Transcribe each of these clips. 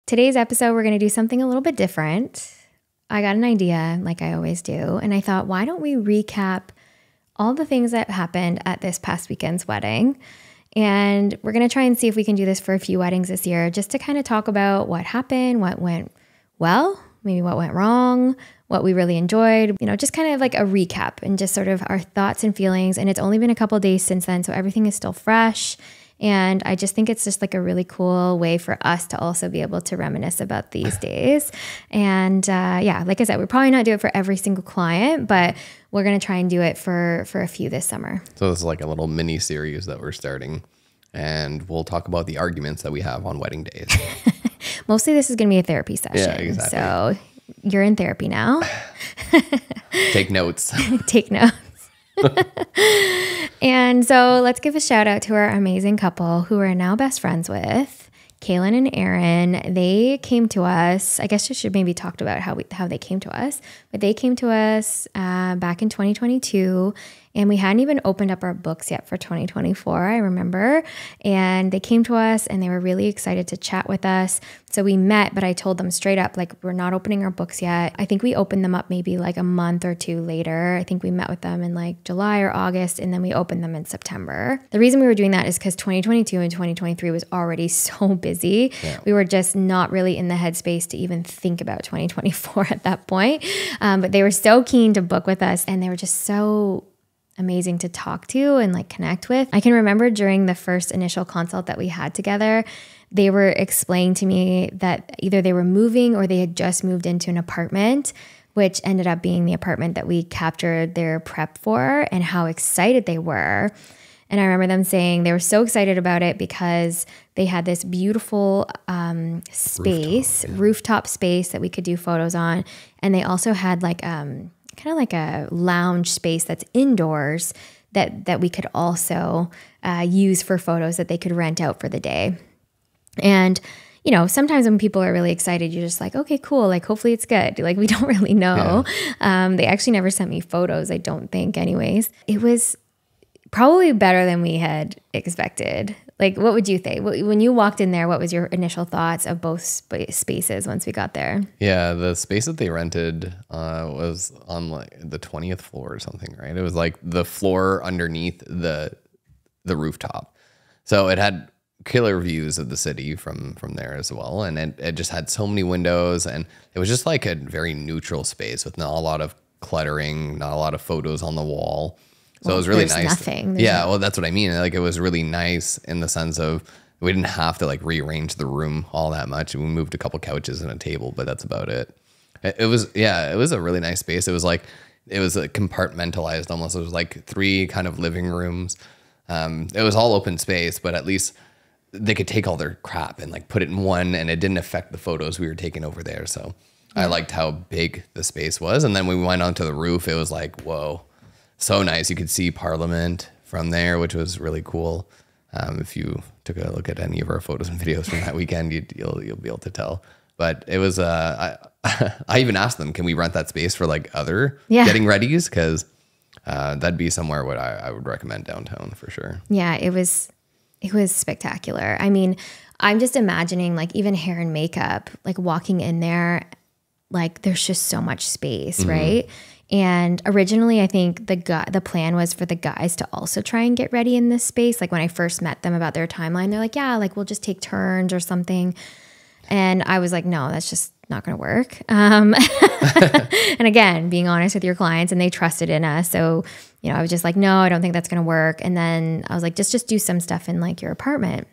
Today's episode, we're going to do something a little bit different. I got an idea, like I always do, and I thought, why don't we recap all the things that happened at this past weekend's wedding? And we're going to try and see if we can do this for a few weddings this year, just to kind of talk about what happened, what went well, maybe what went wrong, what we really enjoyed, just kind of like a recap and just sort of our thoughts and feelings. And it's only been a couple of days since then, so everything is still fresh. And I just think it's just like a really cool way for us to also be able to reminisce about these days. And like I said, we're probably not do it for every single client, but we're going to try and do it for a few this summer. So this is like a little mini series that we're starting, and we'll talk about the arguments that we have on wedding days. Mostly this is going to be a therapy session. Yeah, exactly. So you're in therapy now. Take notes. Take notes. And so let's give a shout out to our amazing couple who we're now best friends with, Kaitlyn and Aaron. They came to us. I guess you should maybe talk about how they came to us, but they came to us back in 2022, and we hadn't even opened up our books yet for 2024, I remember. And they came to us and they were really excited to chat with us. So we met, but I told them straight up, like, we're not opening our books yet. I think we opened them up maybe like a month or two later. I think we met with them in like July or August, and then we opened them in September. The reason we were doing that is because 2022 and 2023 was already so busy. Yeah. We were just not really in the headspace to even think about 2024 at that point. But they were so keen to book with us, and they were just so amazing to talk to and like connect with. I can remember during the first initial consult that we had together, they were explaining to me that either they were moving or they had just moved into an apartment, which ended up being the apartment that we captured their prep for, and how excited they were. And I remember them saying they were so excited about it because they had this beautiful rooftop space that we could do photos on. And they also had like kind of like a lounge space that's indoors that we could also use for photos that they could rent out for the day. And, sometimes when people are really excited, you're just like, okay, cool. Like, hopefully it's good. Like, we don't really know. Yeah. They actually never sent me photos, I don't think anyways. It was probably better than we had expected. Like, what would you think? When you walked in there, what was your initial thoughts of both spaces once we got there? Yeah, the space that they rented was on like the 20th floor or something, right? It was like the floor underneath the rooftop. So it had killer views of the city from there as well. And it just had so many windows, and it was just like a very neutral space with not a lot of cluttering, not a lot of photos on the wall. So it was really nice. Nothing. Well, that's what I mean. Like, it was really nice in the sense of we didn't have to like rearrange the room all that much. We moved a couple couches and a table, but that's about it. It was a really nice space. It was compartmentalized almost. It was like 3 kind of living rooms. It was all open space, but at least they could take all their crap and like put it in one, and it didn't affect the photos we were taking over there. So yeah. I liked how big the space was. And then when we went onto the roof, it was like, whoa. So nice. You could see Parliament from there, which was really cool. If you took a look at any of our photos and videos from that weekend, you'll be able to tell. But it was, I even asked them, can we rent that space for like other getting readies? Because that'd be somewhere what I would recommend downtown for sure. Yeah, it was spectacular. I mean, I'm just imagining like even hair and makeup, like walking in there, like there's just so much space, right? And originally, I think the plan was for the guys to also try and get ready in this space. Like when I first met them about their timeline, they're like, yeah, like we'll just take turns or something. And I was like, no, that's just not going to work. And again, being honest with your clients, and they trusted in us. So, I was just like, no, I don't think that's going to work. And then I was like, just do some stuff in like your apartment.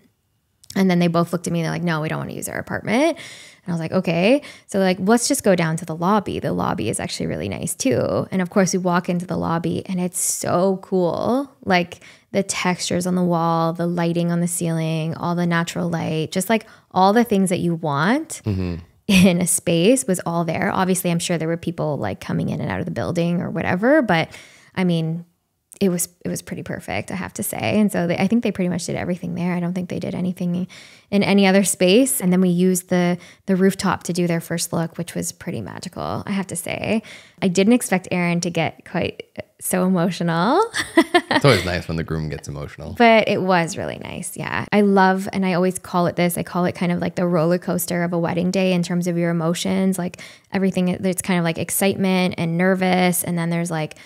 And then they both looked at me and they're like, no, we don't want to use our apartment. And I was like, okay. So like, let's just go down to the lobby. The lobby is actually really nice too. And of course we walk into the lobby and it's so cool. Like the textures on the wall, the lighting on the ceiling, all the natural light, just like all the things that you want in a space was all there. Obviously, I'm sure there were people like coming in and out of the building or whatever, but I mean, it was pretty perfect, I have to say. And so I think they pretty much did everything there. I don't think they did anything in any other space. And then we used the rooftop to do their first look, which was pretty magical, I have to say. I didn't expect Aaron to get quite so emotional. It's always nice when the groom gets emotional. But it was really nice. Yeah. I love, and I always call it this, I call it kind of like the roller coaster of a wedding day in terms of your emotions, like everything. There's kind of like excitement and nervous. And then there's like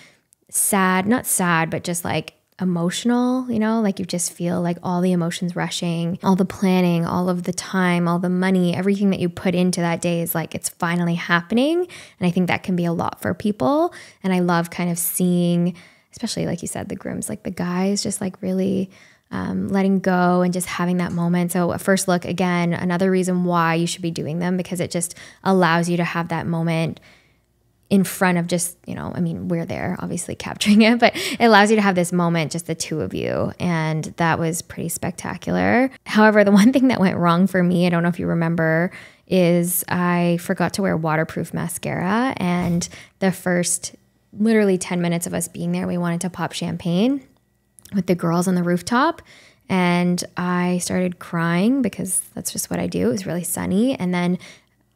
sad, not sad, but just like emotional, you know, like you just feel like all the emotions rushing, all the planning, all of the time, all the money, everything that you put into that day is like, it's finally happening. And I think that can be a lot for people. And I love kind of seeing, especially like you said, the grooms, like the guys just like really letting go and just having that moment. So a first look, again, another reason why you should be doing them, because it just allows you to have that moment in front of just, you know, I mean, we're there obviously capturing it, but it allows you to have this moment, just the two of you. And that was pretty spectacular. However, the one thing that went wrong for me, I don't know if you remember, is I forgot to wear waterproof mascara. And the first literally 10 minutes of us being there, we wanted to pop champagne with the girls on the rooftop. And I started crying because that's just what I do. It was really sunny. And then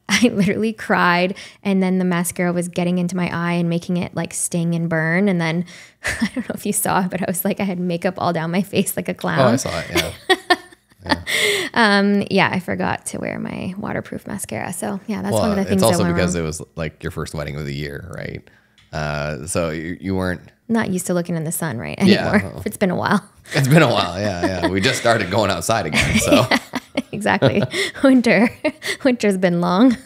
I literally cried, and then the mascara was getting into my eye and making it like sting and burn. And then I don't know if you saw it, but I was like, I had makeup all down my face like a clown. Oh, I saw it. Yeah. Yeah, I forgot to wear my waterproof mascara. So yeah, that's one of the things. It's also that because wrong. it was like your first wedding of the year, right? So you weren't Not used to looking in the sun right anymore. Yeah. It's been a while. It's been a while. Yeah. We just started going outside again. So Exactly. Winter's been long.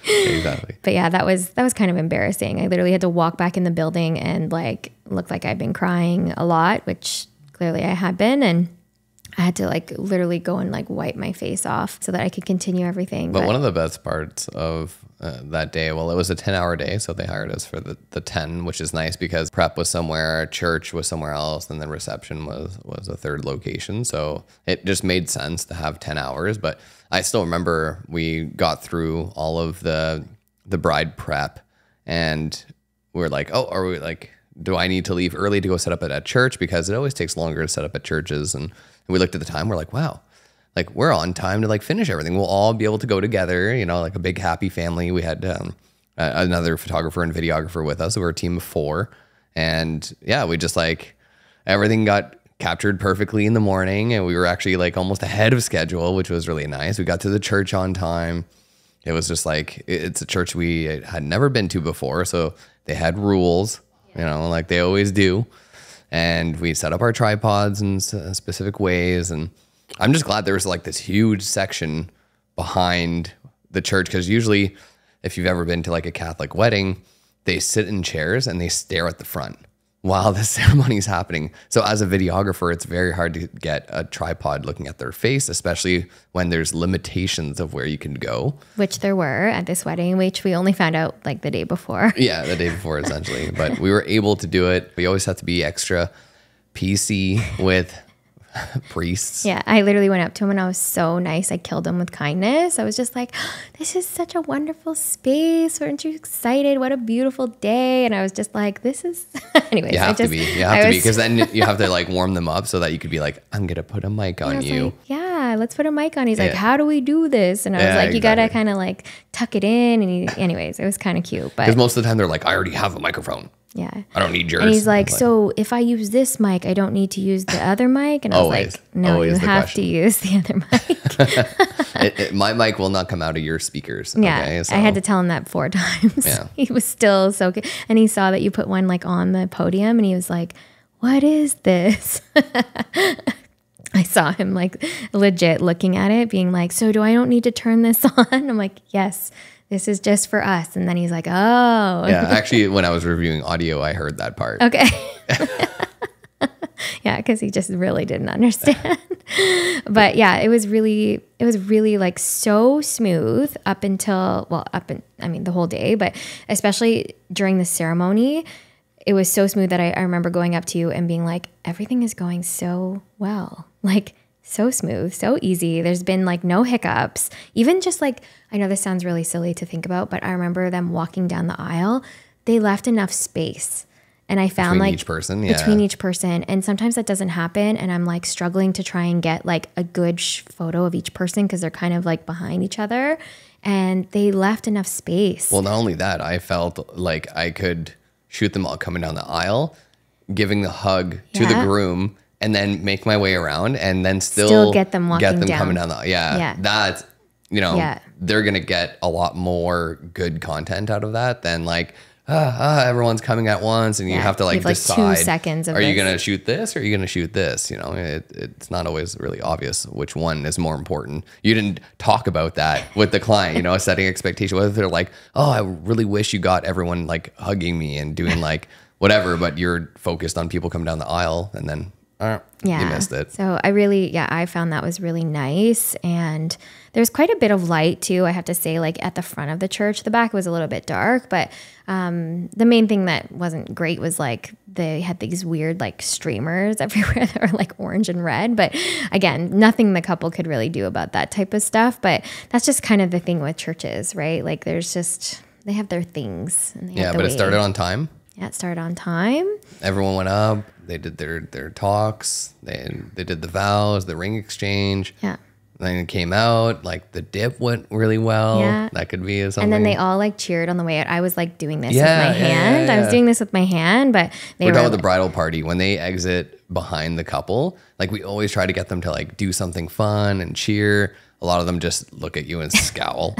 exactly. But yeah, that was kind of embarrassing. I literally had to walk back in the building and like look like I'd been crying a lot, which clearly I had been, and I had to like literally go and like wipe my face off so that I could continue everything. But one of the best parts of that day, well, it was a 10-hour day, so they hired us for the 10, which is nice because prep was somewhere, church was somewhere else, and then reception was a third location. So it just made sense to have 10 hours. But I still remember we got through all of the bride prep, and we were like, oh, are we like, do I need to leave early to go set up at church? Because it always takes longer to set up at churches. And we looked at the time, we're like, wow, like we're on time to like finish everything. We'll all be able to go together, you know, like a big happy family. We had another photographer and videographer with us. We were a team of 4. And yeah, we just like, everything got captured perfectly in the morning. And we were actually like almost ahead of schedule, which was really nice. We got to the church on time. It was just like, it's a church we had never been to before. So they had rules, you know, like they always do. And we set up our tripods in specific ways. And I'm just glad there was like this huge section behind the church, because usually if you've ever been to like a Catholic wedding, they sit in chairs and they stare at the front while the ceremony is happening. So as a videographer, it's very hard to get a tripod looking at their face, especially when there's limitations of where you can go. Which there were at this wedding, which we only found out like the day before. Yeah, the day before essentially. But we were able to do it. We always have to be extra PC with priests. Yeah, I literally went up to him and I was so nice. I killed him with kindness. I was just like, oh, this is such a wonderful space. Aren't you excited? What a beautiful day. And I was just like, this is, anyways. You have to be, because then you have to like warm them up so that you could be like, I'm going to put a mic on you. Like, yeah, let's put a mic on. He's like, how do we do this? And I was like, you got to kind of like tuck it in. And anyways, it was kind of cute. Because most of the time they're like, I already have a microphone. Yeah. I don't need yours. And he's like, so if I use this mic, I don't need to use the other mic? And I was like, no, you have to use the other mic. My mic will not come out of your speakers. Yeah. Okay, so. I had to tell him that 4 times. Yeah. He was still so good. And he saw that you put one like on the podium and he was like, what is this? I saw him like legit looking at it being like, so do I don't need to turn this on? I'm like, yes. This is just for us. And then he's like, oh. Yeah, actually, when I was reviewing audio, I heard that part. Okay. Yeah, because he just really didn't understand. But yeah, it was really like so smooth up until, the whole day, but especially during the ceremony, it was so smooth that I remember going up to you and being like, everything is going so well. Like, so smooth, so easy. There's been like no hiccups. Even just like, I know this sounds really silly to think about, but I remember them walking down the aisle. They left enough space And I found between like each person, between each person. And sometimes that doesn't happen. And I'm like struggling to try and get like a good photo of each person because they're kind of like behind each other. And they left enough space. Well, not only that, I felt like I could shoot them all coming down the aisle, giving the hug to the groom, and then make my way around and then still get them walking down. coming down the aisle. Yeah. That's, they're going to get a lot more good content out of that than like, everyone's coming at once and you have to like decide 2 seconds of are you going to shoot this or are you going to shoot this? It's not always really obvious which one is more important. You didn't talk about that with the client, setting expectation, whether they're like, oh, I really wish you got everyone like hugging me and doing like whatever, but you're focused on people coming down the aisle and then you missed it. So I found that was really nice. And there's quite a bit of light too, I have to say, like at the front of the church. The back was a little bit dark, but the main thing that wasn't great was like they had these weird like streamers everywhere that were like orange and red. But again, nothing the couple could really do about that type of stuff. But that's just kind of the thing with churches, right? Like they have their things. And they have but it started on time. Yeah, it started on time. Everyone went up. They did their talks. They did the vows, the ring exchange. Yeah. Then it came out. Like the dip went really well. Yeah. That could be something. And then they all like cheered on the way out. I was like doing this with my hand. I was doing this with my hand, but we're talking about the bridal party when they exit behind the couple. Like we always try to get them to like do something fun and cheer. A lot of them just look at you and scowl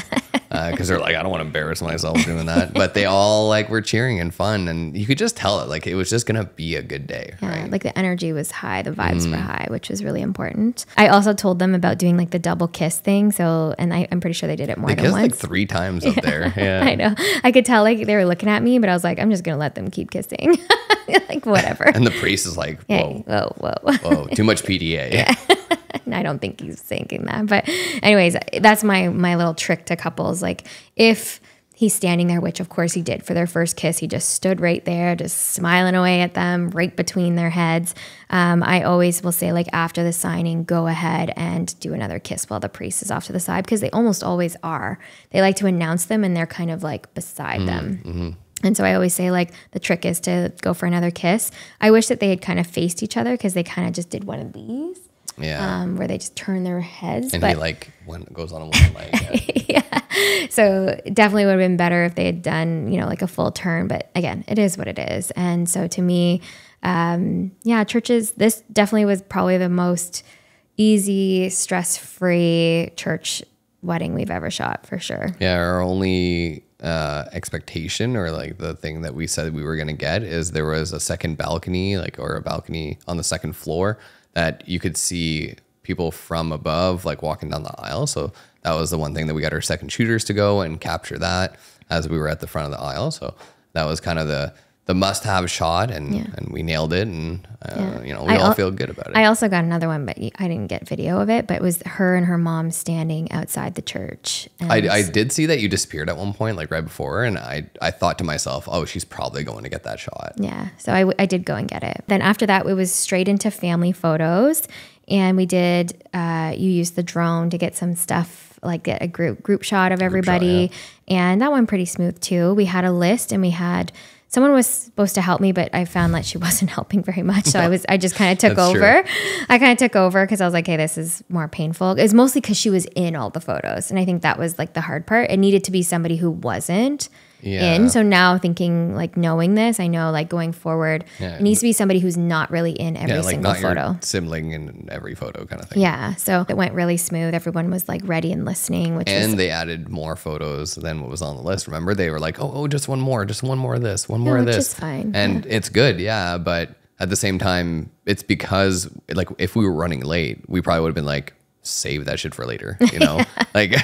because they're like, I don't want to embarrass myself doing that. But they all like were cheering and fun. And you could just tell it like it was just going to be a good day. Yeah, right? like the energy was high. The vibes were high, which was really important. I also told them about doing like the double kiss thing. So, and I'm pretty sure they did it more than once. Like 3 times up there. Yeah, I know. I could tell like they were looking at me, but I was like, I'm just going to let them keep kissing. Like whatever. And the priest is like, whoa, whoa, too much PDA. Yeah. I don't think he's thinking that. But anyways, that's my little trick to couples. Like if he's standing there, which of course he did for their first kiss, he just stood right there, just smiling away at them right between their heads. I always will say like after the signing, go ahead and do another kiss while the priest is off to the side because they almost always are. They like to announce them and they're kind of like beside them. Mm-hmm. And so I always say like the trick is to go for another kiss. I wish that they had kind of faced each other because they kind of just did one of these. Yeah. Where they just turn their heads. And he like goes on one leg. Yeah. So definitely would have been better if they had done, like a full turn. But again, it is what it is. And so to me, churches, this definitely was probably the most easy, stress-free church wedding we've ever shot for sure. Yeah. Our only expectation or like the thing that we said we were going to get is there was a second balcony, or a balcony on the second floor that you could see people from above, like walking down the aisle. So that was the one thing that we got our second shooters to go and capture that as we were at the front of the aisle. So that was kind of the must-have shot, and we nailed it, and we all feel good about it. I also got another one, but I didn't get video of it, but it was her and her mom standing outside the church. I did see that you disappeared at one point, like right before, and I thought to myself, oh, she's probably going to get that shot. Yeah, so I did go and get it. Then after that, it was straight into family photos, and we did, you used the drone to get some stuff, like get a group shot of everybody, and that went pretty smooth too. We had a list, and we had... Someone was supposed to help me, but I found that she wasn't helping very much. So I just kind of took over. I kind of took over because I was like, hey, this is more painful. It's mostly because she was in all the photos. And I think that was like the hard part. It needed to be somebody who wasn't in. So now thinking like knowing this, I know like going forward, it needs to be somebody who's not really in every single photo. Your sibling in every photo kind of thing. Yeah. So it went really smooth. Everyone was like ready and listening, they added more photos than what was on the list. Remember, they were like, oh, just one more of this, one more of this. Which is fine. And it's good. Yeah. But at the same time, it's because like if we were running late, we probably would have been like, save that shit for later, like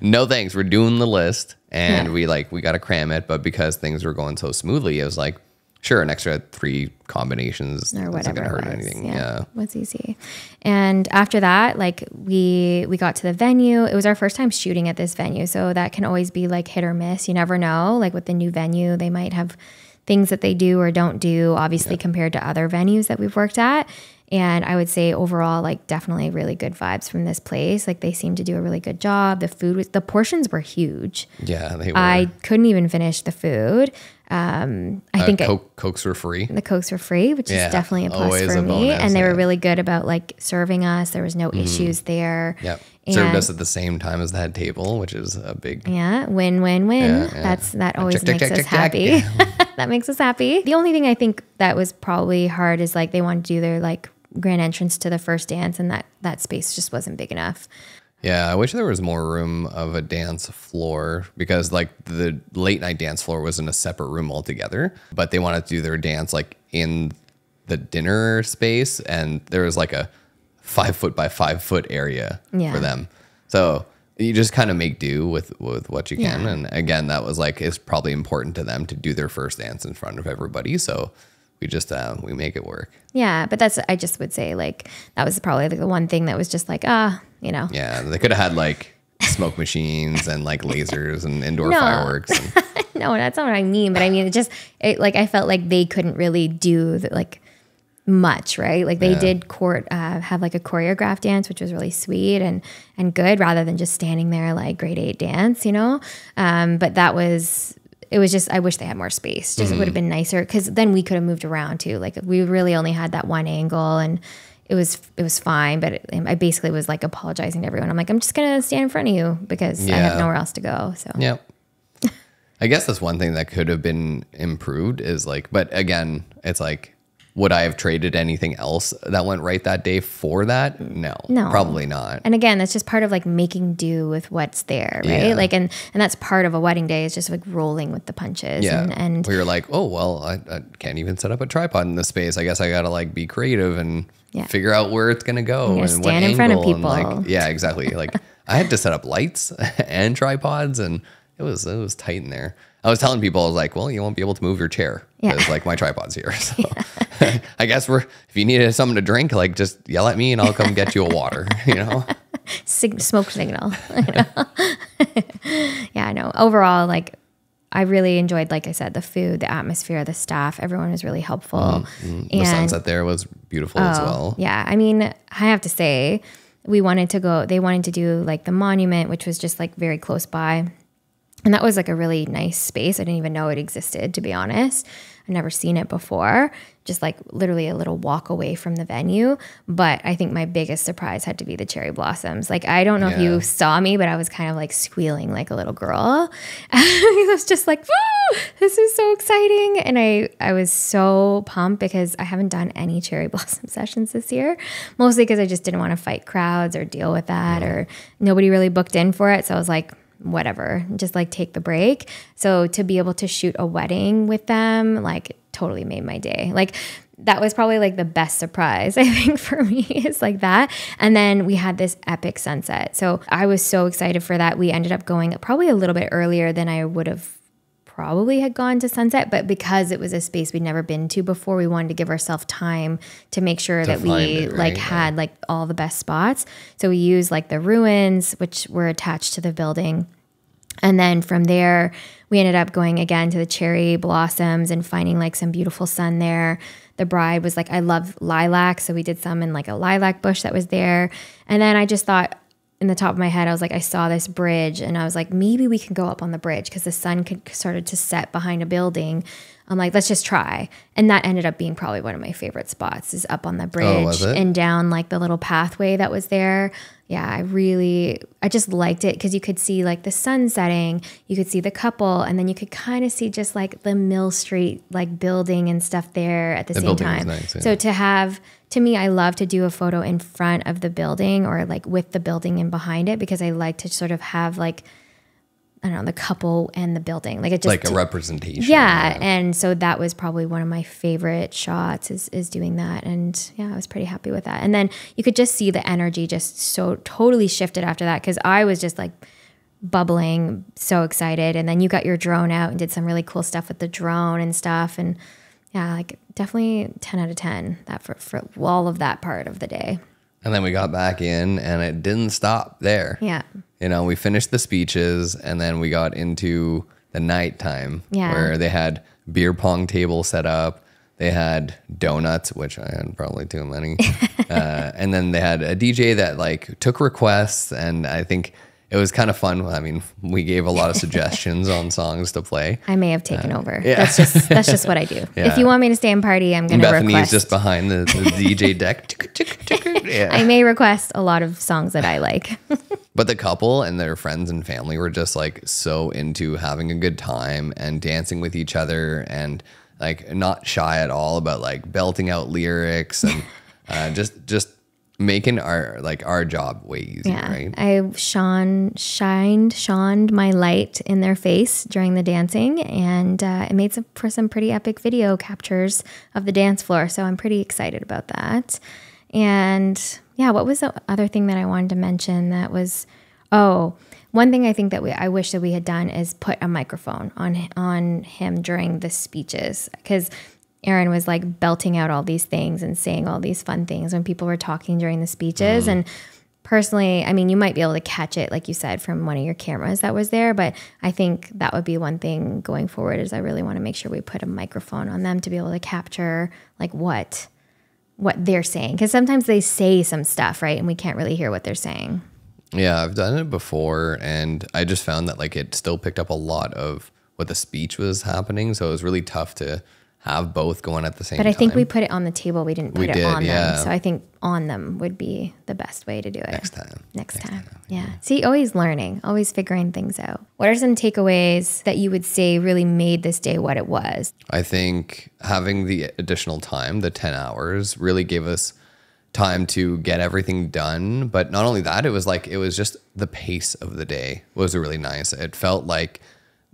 no thanks, we're doing the list and we got to cram it, but because things were going so smoothly, it was like, sure, an extra 3 combinations or whatever isn't gonna hurt anything. Yeah, was easy. And after that, like we got to the venue. It was our first time shooting at this venue, so that can always be like hit or miss. You never know, like with the new venue, they might have things that they do or don't do, obviously compared to other venues that we've worked at. And I would say overall, like definitely really good vibes from this place. Like they seemed to do a really good job. The portions were huge. Yeah, they were. I couldn't even finish the food. I think Cokes were free. the Cokes were free, which is definitely a plus always for a me. bonus, And they were really good about like serving us. There was no issues there. Yep. And Served us at the same time as the head table, which is a big. win. That always makes us happy. That makes us happy. The only thing I think that was probably hard is like they wanted to do their like grand entrance to the first dance, and that space just wasn't big enough. Yeah, I wish there was more room of a dance floor, because like the late night dance floor was in a separate room altogether, but they wanted to do their dance like in the dinner space, and there was like a 5 foot by 5 foot area for them. So you just kind of make do with what you can. And again, that was like, it's probably important to them to do their first dance in front of everybody. So we just, we make it work. Yeah. But I just would say like, that was probably like the one thing that was just like, Yeah. They could have had like smoke machines and like lasers and indoor fireworks. And, no, that's not what I mean. But I mean, like, I felt like they couldn't really do much, right? Like they did have like a choreographed dance, which was really sweet and good, rather than just standing there like grade 8 dance, but it was just, I wish they had more space. Just it would have been nicer, because then we could have moved around too. Like we really only had that one angle, and it was fine. But I basically was like apologizing to everyone. I'm like, I'm just gonna stand in front of you because I have nowhere else to go. So yeah. I guess that's one thing that could have been improved is like, but again, it's like, would I have traded anything else that went right that day for that? No, probably not. And again, that's just part of like making do with what's there, right? Yeah. Like, and that's part of a wedding day, is just like rolling with the punches. Yeah. And we were like, oh, well, I can't even set up a tripod in this space. I guess I got to like be creative and figure out where it's going to go and stand what in angle. front of people. And like, yeah, exactly. Like I had to set up lights and tripods, and it was tight in there. I was telling people, I was like, well, you won't be able to move your chair because like my tripod's here. So I guess if you needed something to drink, like just yell at me and I'll come get you a water, smoke signal. Yeah, I know. Overall, like I really enjoyed, like I said, the food, the atmosphere, the staff. Everyone was really helpful. And the sunset there was beautiful as well. Yeah. I mean, I have to say, they wanted to do like the monument, which was just like very close by. And that was like a really nice space. I didn't even know it existed, to be honest. I've never seen it before, just like literally a little walk away from the venue. But I think my biggest surprise had to be the cherry blossoms. Like, I don't know if you saw me, but I was kind of like squealing like a little girl. I was just like, woo, this is so exciting. And I was so pumped because I haven't done any cherry blossom sessions this year, mostly because I just didn't want to fight crowds or deal with that, or nobody really booked in for it. So I was like, whatever, just like take the break. So to be able to shoot a wedding with them, like totally made my day. Like that was probably like the best surprise, I think, for me, is like that. And then we had this epic sunset. So I was so excited for that. We ended up going probably a little bit earlier than I would have probably had gone to sunset, but because it was a space we'd never been to before, we wanted to give ourselves time to make sure that we had like all the best spots. So we used like the ruins, which were attached to the building. And then from there, we ended up going again to the cherry blossoms and finding like some beautiful sun there. The bride was like, I love lilac. So we did some in like a lilac bush that was there. And then I just thought, in the top of my head, I was like, I saw this bridge and I was like, maybe we can go up on the bridge because the sun started to set behind a building. I'm like, let's just try. And that ended up being probably one of my favorite spots, is up on the bridge and down like the little pathway that was there. Yeah, I just liked it because you could see like the sun setting, you could see the couple, and then you could kind of see just like the Mill Street like building and stuff there at the same time. Nice, yeah. So to me, I love to do a photo in front of the building or like with the building and behind it, because I like to sort of have like, I don't know, the couple and the building. Like it just like a representation. Yeah. And so that was probably one of my favorite shots is doing that. And yeah, I was pretty happy with that. And then you could just see the energy just so totally shifted after that, because I was just like bubbling, so excited. And then you got your drone out and did some really cool stuff with the drone and stuff. And yeah, like definitely 10 out of 10 that for all of that part of the day. And then we got back in and it didn't stop there. Yeah. We finished the speeches and then we got into the nighttime where they had beer pong table set up. They had donuts, which I had probably too many. And then they had a DJ that like took requests, and I think it was kind of fun. I mean, we gave a lot of suggestions on songs to play. I may have taken over. Yeah. That's just what I do. Yeah. If you want me to stay and party, I'm going to request. Bethany's just behind the DJ deck. Yeah. I may request a lot of songs that I like. But the couple and their friends and family were just like so into having a good time and dancing with each other, and like not shy at all about like belting out lyrics and just making our job way easier, right? I shined my light in their face during the dancing, and it made for some pretty epic video captures of the dance floor. So I'm pretty excited about that. And yeah, what was the other thing that I wanted to mention that was, one thing I think that I wish that we had done is put a microphone on him during the speeches, because Aaron was like belting out all these things and saying all these fun things when people were talking during the speeches. And personally, I mean, you might be able to catch it, like you said, from one of your cameras that was there, but I think that would be one thing going forward, is I really want to make sure we put a microphone on them to be able to capture like what they're saying. Because sometimes they say some stuff, right? And we can't really hear what they're saying. Yeah, I've done it before, and I just found that like it still picked up a lot of what the speech was happening. So it was really tough to have both going at the same time. But I think we put it on the table. We didn't put it on them. So I think on them would be the best way to do it. Next time. Yeah. See, always learning, always figuring things out. What are some takeaways that you would say really made this day what it was? I think having the additional time, the 10 hours, really gave us time to get everything done. But not only that, it was just the pace of the day was really nice. It felt like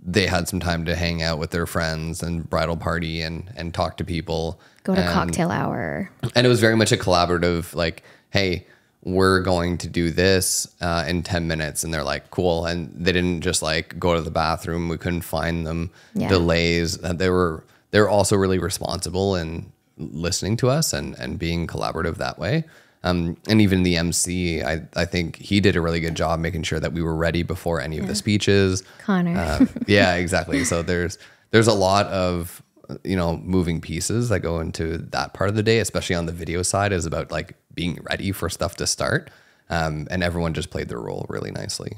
they had some time to hang out with their friends and bridal party and talk to people. Go to cocktail hour. And it was very much a collaborative, like, hey, we're going to do this in 10 minutes. And they're like, cool. And they didn't just like go to the bathroom. We couldn't find them. Delays. They were also really responsible in listening to us and being collaborative that way. And even the MC, I think he did a really good job making sure that we were ready before any of the speeches. Connor. Yeah, exactly. So there's a lot of, moving pieces that go into that part of the day, especially on the video side, is about like being ready for stuff to start. And everyone just played their role really nicely.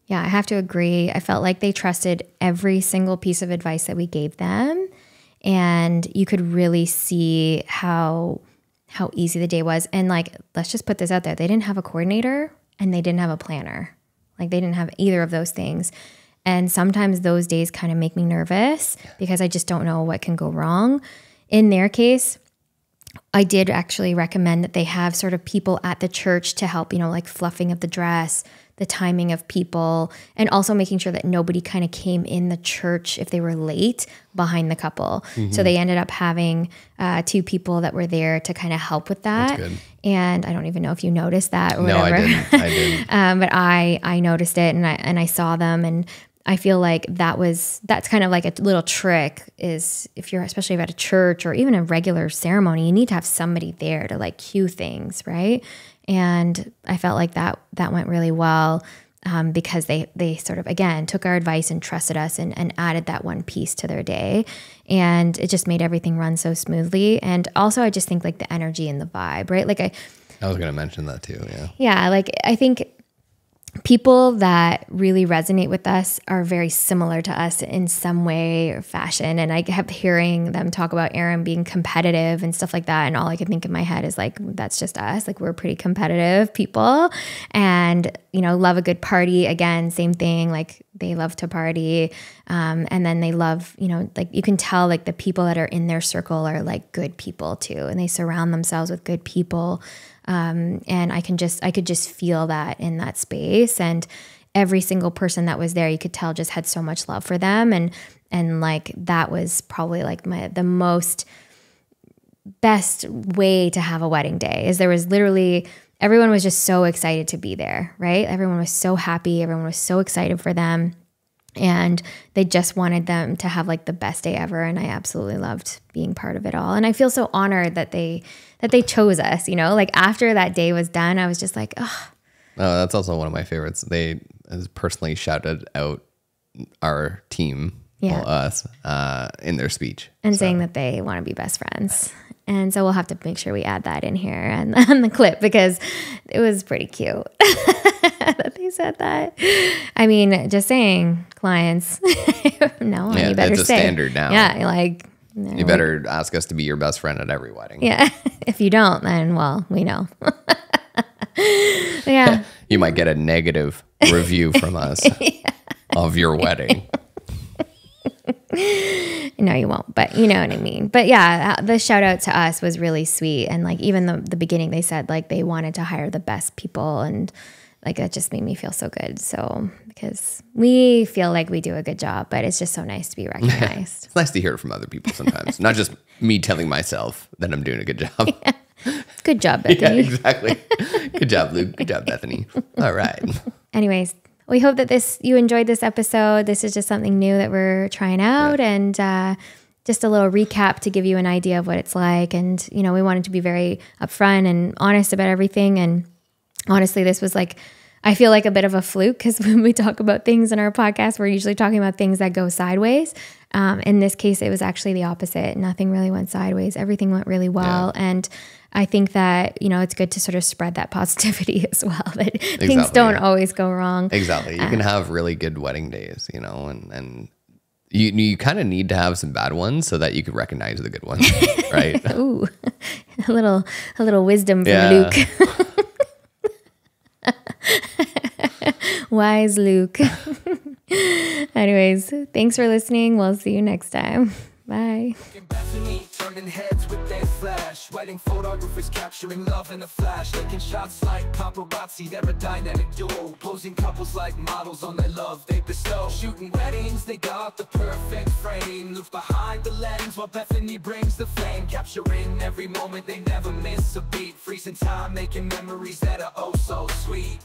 Yeah, I have to agree. I felt like they trusted every single piece of advice that we gave them. And you could really see how easy the day was. And like, let's just put this out there. They didn't have a coordinator and they didn't have a planner. Like they didn't have either of those things. And sometimes those days kind of make me nervous because I just don't know what can go wrong. In their case, I did actually recommend that they have sort of people at the church to help, like fluffing of the dress, the timing of people, and also making sure that nobody kind of came in the church if they were late behind the couple. Mm-hmm. So they ended up having 2 people that were there to kind of help with that. That's good. And I don't even know if you noticed that or no, whatever. I didn't. But I noticed it and I saw them, and I feel like that's kind of like a little trick, is if you're, especially at a church or even a regular ceremony, you need to have somebody there to like cue things, right? And I felt like that went really well because they sort of, again, took our advice and trusted us and added that one piece to their day. And it just made everything run so smoothly. And also I just think like the energy and the vibe, right? Like I was going to mention that too. Yeah. Yeah. Like I think people that really resonate with us are very similar to us in some way or fashion. And I kept hearing them talk about Aaron being competitive and stuff like that. And all I could think in my head is like, that's just us. Like we're pretty competitive people and, love a good party. Again, same thing. Like they love to party. And then they love, like you can tell like the people that are in their circle are like good people too. And they surround themselves with good people. And I could just feel that in that space, and every single person that was there, you could tell just had so much love for them. And like, that was probably like the most best way to have a wedding day, is there was literally, everyone was just so excited to be there, right? Everyone was so happy. Everyone was so excited for them. And they just wanted them to have like the best day ever. And I absolutely loved being part of it all. And I feel so honored that they chose us, like after that day was done, I was just like, oh. That's also one of my favorites. They personally shouted out our team Yeah. well, us, in their speech. And saying that they want to be best friends. And so we'll have to make sure we add that in here and on the clip because it was pretty cute that they said that. I mean, just saying, clients, no, Yeah, you better it's a say. standard now. Yeah, like no, You better ask us to be your best friend at every wedding. yeah. If you don't, then well, we know. Yeah. You might get a negative review from us of your wedding. No, you won't, but you know what I mean. But yeah, the shout out to us was really sweet. And like even the beginning, they said like they wanted to hire the best people, and like that just made me feel so good. So because we feel like we do a good job, but it's just so nice to be recognized. It's nice to hear it from other people sometimes, not just me telling myself that I'm doing a good job. Yeah. Good job, Yeah, Bethany. exactly. Good job, Luke. Good job, Bethany. All right. Anyways, we hope that you enjoyed this episode. This is just something new that we're trying out, and just a little recap to give you an idea of what it's like. And, you know, we wanted to be very upfront and honest about everything. And honestly, this was like, I feel like a bit of a fluke because when we talk about things in our podcast, we're usually talking about things that go sideways. In this case, it was actually the opposite. Nothing really went sideways. Everything went really well. Yeah. And I think that, you know, it's good to sort of spread that positivity as well, that things don't always go wrong. Exactly. You can have really good wedding days, you know, and you kind of need to have some bad ones so that you can recognize the good ones, right? Ooh, a little wisdom from Luke. Wise Luke. Anyways, thanks for listening. We'll see you next time. Bye. Turning heads with their flash, wedding photographers capturing love in a flash, taking shots like paparazzi. They're a dynamic duo, posing couples like models on their love they bestow. Shooting weddings, they got the perfect frame. Look behind the lens while Bethany brings the flame, capturing every moment. They never miss a beat, freezing time, making memories that are oh so sweet.